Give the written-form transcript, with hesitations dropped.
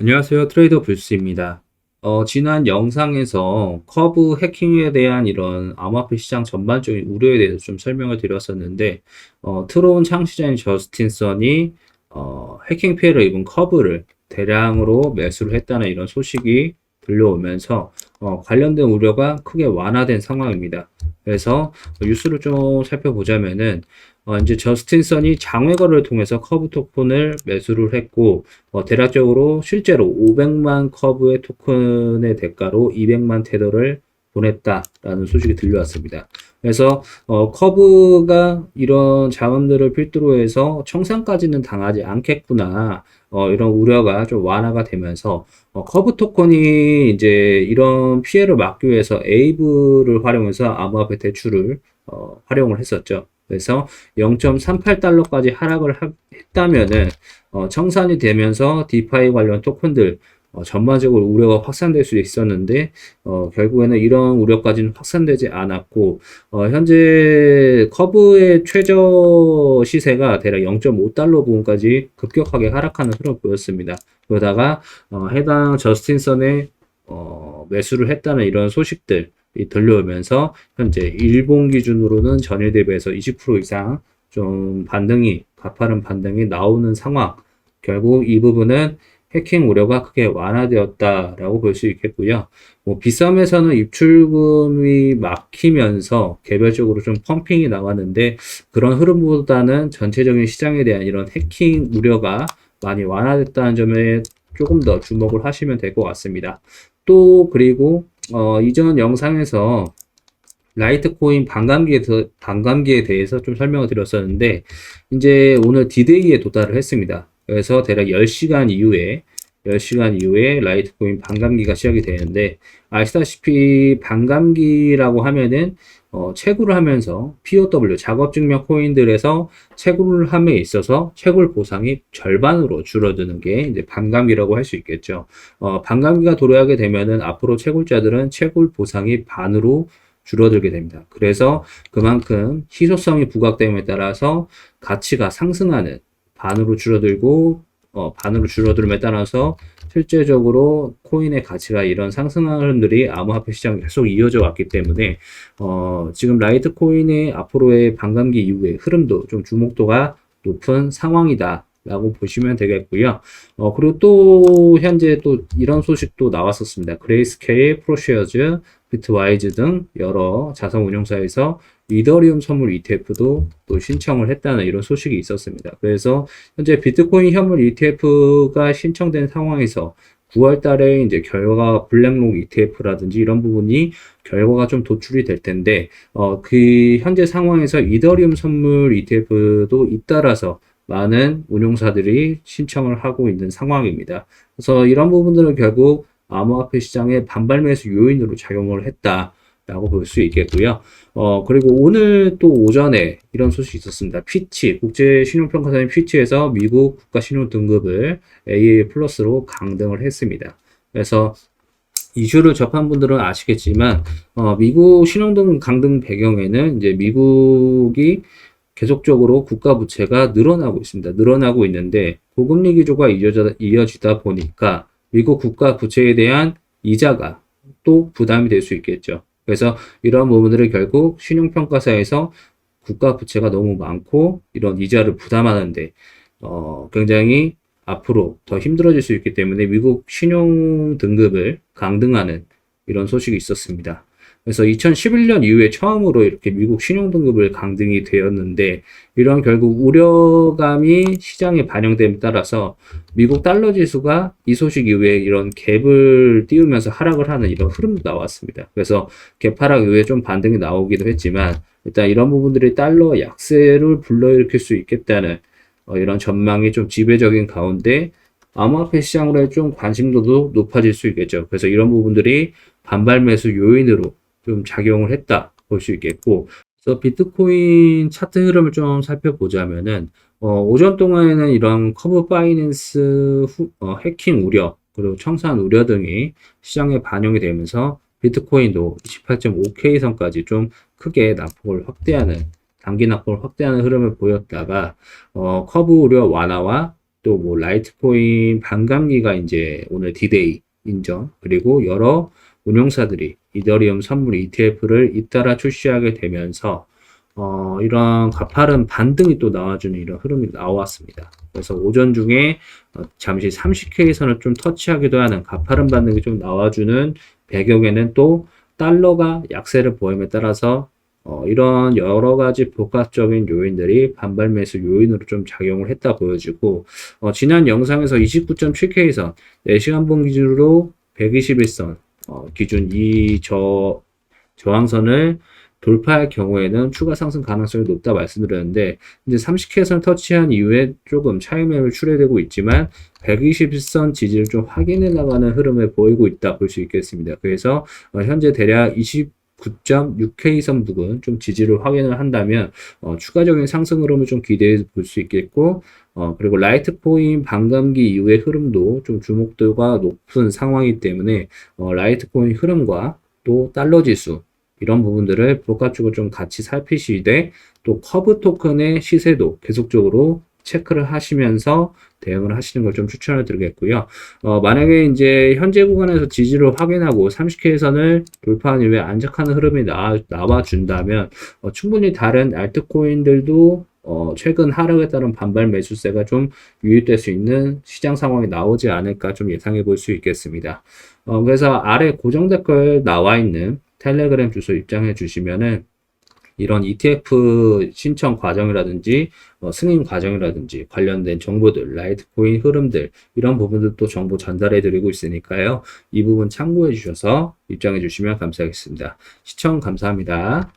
안녕하세요. 트레이더 불스입니다. 지난 영상에서 커브 해킹에 대한 이런 암호화폐 시장 전반적인 우려에 대해서 좀 설명을 드렸었는데, 트론 창시자인 저스틴 선이 해킹 피해를 입은 커브를 대량으로 매수를 했다는 이런 소식이 들려오면서 관련된 우려가 크게 완화된 상황입니다. 그래서 뉴스를 좀 살펴보자면은 이제 저스틴 선이 장외거래를 통해서 커브 토큰을 매수를 했고, 대략적으로 실제로 500만 커브의 토큰의 대가로 200만 테더를 보냈다라는 소식이 들려왔습니다. 그래서 커브가 이런 자금들을 필두로 해서 청산까지는 당하지 않겠구나, 이런 우려가 좀 완화가 되면서 커브 토큰이 이제 이런 피해를 막기 위해서 에이브를 활용해서 암호화폐 대출을 활용을 했었죠. 그래서 0.38달러까지 하락을 했다면은 청산이 되면서 디파이 관련 토큰들 전반적으로 우려가 확산될 수 있었는데 결국에는 이런 우려까지는 확산되지 않았고 현재 커브의 최저 시세가 대략 0.5달러 부근까지 급격하게 하락하는 흐름을 보였습니다. 그러다가 해당 저스틴선의 매수를 했다는 이런 소식들이 들려오면서 현재 일본 기준으로는 전일 대비해서 20% 이상 좀 가파른 반등이 나오는 상황. 결국 이 부분은 해킹 우려가 크게 완화되었다라고 볼 수 있겠고요. 뭐 비썸에서는 입출금이 막히면서 개별적으로 좀 펌핑이 나왔는데 그런 흐름보다는 전체적인 시장에 대한 이런 해킹 우려가 많이 완화됐다는 점에 조금 더 주목을 하시면 될 것 같습니다. 또 그리고 이전 영상에서 라이트코인 반감기에 대해서 좀 설명을 드렸었는데, 이제 오늘 디데이에 도달을 했습니다. 그래서 대략 10시간 이후에 라이트코인 반감기가 시작이 되는데, 아시다시피 반감기라고 하면은, 채굴을 하면서 POW, 작업증명 코인들에서 채굴을 함에 있어서 채굴 보상이 절반으로 줄어드는 게 이제 반감기라고 할 수 있겠죠. 반감기가 도래하게 되면은 앞으로 채굴자들은 채굴 보상이 반으로 줄어들게 됩니다. 그래서 그만큼 희소성이 부각됨에 따라서 가치가 상승하는 반으로 줄어들음에 따라서 실제적으로 코인의 가치가 이런 상승하는 흐름들이 암호화폐 시장에 계속 이어져 왔기 때문에 지금 라이트 코인의 앞으로의 반감기 이후의 흐름도 좀 주목도가 높은 상황이다. 라고 보시면 되겠고요. 그리고 또 현재 또 이런 소식도 나왔었습니다. 그레이스케일, 프로쉐어즈, 비트와이즈 등 여러 자산 운용사에서 이더리움 선물 ETF도 또 신청을 했다는 이런 소식이 있었습니다. 그래서 현재 비트코인 현물 ETF가 신청된 상황에서 9월 달에 이제 결과가 블랙록 ETF라든지 이런 부분이 결과가 좀 도출이 될 텐데, 그 현재 상황에서 이더리움 선물 ETF도 잇따라서 많은 운용사들이 신청을 하고 있는 상황입니다. 그래서 이런 부분들은 결국 암호화폐 시장의 반발 매수 요인으로 작용을 했다라고 볼 수 있겠고요. 그리고 오늘 또 오전에 이런 소식이 있었습니다. 피치, 국제신용평가사인 피치에서 미국 국가신용 등급을 AA 플러스로 강등을 했습니다. 그래서 이슈를 접한 분들은 아시겠지만, 미국 신용등 강등 배경에는 이제 미국이 계속적으로 국가 부채가 늘어나고 있습니다. 늘어나고 있는데 고금리 기조가 이어지다 보니까 미국 국가 부채에 대한 이자가 또 부담이 될 수 있겠죠. 그래서 이런 부분들을 결국 신용평가사에서 국가 부채가 너무 많고 이런 이자를 부담하는데 굉장히 앞으로 더 힘들어질 수 있기 때문에 미국 신용 등급을 강등하는 이런 소식이 있었습니다. 그래서 2011년 이후에 처음으로 이렇게 미국 신용등급을 강등이 되었는데 이런 결국 우려감이 시장에 반영됨에 따라서 미국 달러 지수가 이 소식 이후에 이런 갭을 띄우면서 하락을 하는 이런 흐름도 나왔습니다. 그래서 갭 하락 이후에 좀 반등이 나오기도 했지만 일단 이런 부분들이 달러 약세를 불러일으킬 수 있겠다는 이런 전망이 좀 지배적인 가운데 암호화폐 시장으로의 좀 관심도도 높아질 수 있겠죠. 그래서 이런 부분들이 반발 매수 요인으로 좀 작용을 했다 볼 수 있겠고, 그래서 비트코인 차트 흐름을 좀 살펴보자면은 오전 동안에는 이런 커브 파이낸스 해킹 우려 그리고 청산 우려 등이 시장에 반영이 되면서 비트코인도 28.5K 선까지 좀 크게 단기 낙폭을 확대하는 흐름을 보였다가 커브 우려 완화와 또 뭐 라이트코인 반감기가 이제 오늘 디데이 인정, 그리고 여러 운용사들이 이더리움 선물 ETF를 잇따라 출시하게 되면서 이런 가파른 반등이 또 나와주는 이런 흐름이 나왔습니다. 그래서 오전 중에 잠시 30K 선을 좀 터치하기도 하는 가파른 반등이 좀 나와주는 배경에는 또 달러가 약세를 보임에 따라서 이런 여러 가지 복합적인 요인들이 반발 매수 요인으로 좀 작용을 했다 보여지고, 지난 영상에서 29.7K 선, 4시간 분 기준으로 121선, 기준 저항선을 돌파할 경우에는 추가 상승 가능성이 높다 말씀드렸는데, 이제 30K 선 터치한 이후에 조금 차익 매물 출회되고 있지만 121선 지지를 좀 확인해 나가는 흐름을 보이고 있다 볼 수 있겠습니다. 그래서 현재 대략 29.6K 선 부근 좀 지지를 확인을 한다면 추가적인 상승 흐름을 좀 기대해 볼 수 있겠고, 그리고 라이트코인 반감기 이후의 흐름도 좀 주목도가 높은 상황이기 때문에 라이트코인 흐름과 또 달러 지수 이런 부분들을 복합적으로 좀 같이 살피시되, 또 커브 토큰의 시세도 계속적으로 체크를 하시면서 대응을 하시는 걸 좀 추천을 드리겠고요. 만약에 이제 현재 구간에서 지지를 확인하고 30K 선을 돌파한 이후에 안착하는 흐름이 나와 준다면 충분히 다른 알트코인들도 최근 하락에 따른 반발 매수세가 좀 유입될 수 있는 시장 상황이 나오지 않을까 좀 예상해 볼 수 있겠습니다. 그래서 아래 고정 댓글 나와 있는 텔레그램 주소 입장해 주시면은 이런 ETF 신청 과정이라든지 승인 과정이라든지 관련된 정보들, 라이트코인 흐름들 이런 부분들도 정보 전달해 드리고 있으니까요. 이 부분 참고해 주셔서 입장해 주시면 감사하겠습니다. 시청 감사합니다.